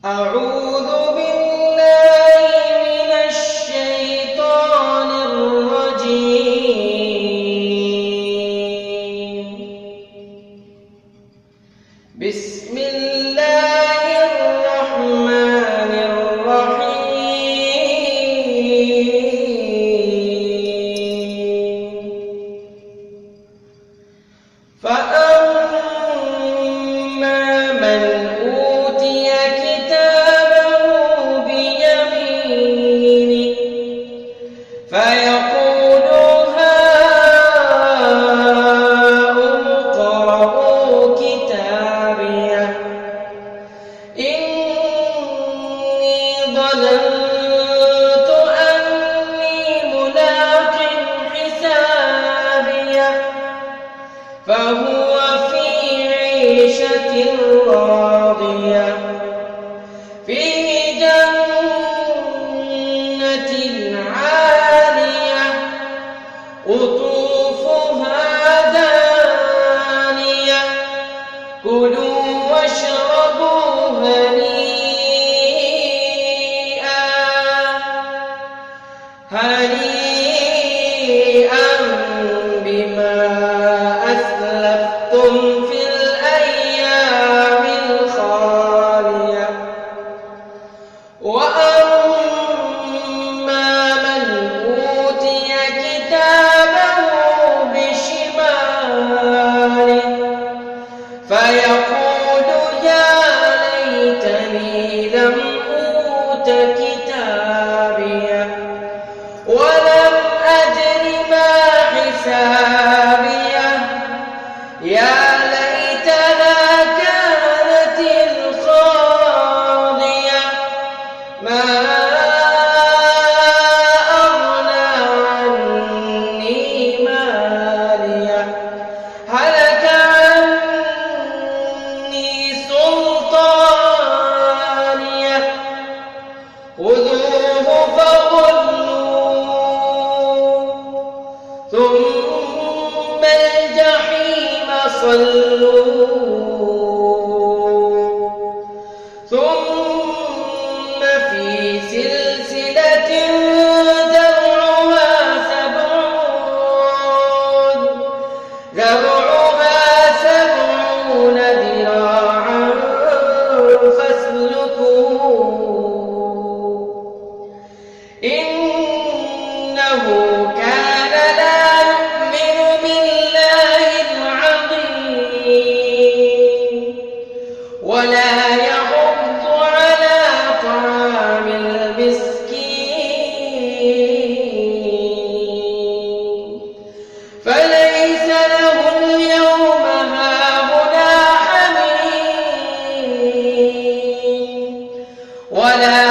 أعوذ بالله من الشيطان الرجيم. بسم الله الرحمن الرحيم. فأما من أوتي كتابه بيمينه فيقول هاؤم اقرءوا كتابيه إني ظننت أني ملاق حسابيه فهو في عيشة راضية في جنة عالية قطوفها دانية كلوا واشربوا هنيئا بما أسلفتم في الأيام الخالية. وأما من أوتي كتابه بشماله فيقول يا ليتني لم أوت كتابيه ولم أدر ما حسابيه يا ليتها كانت القاضية ما أغنى عني ماليه هلك عني سلطانيه خذوه فغلوه ثم الجحيم صلوه ثم في سلسلة ذرعها 70 ذراعا فاسلكوه إنه كان لا يؤمن بالله العظيم ولا يحض على طعام المسكين فليس له اليوم هاهنا حميم ولا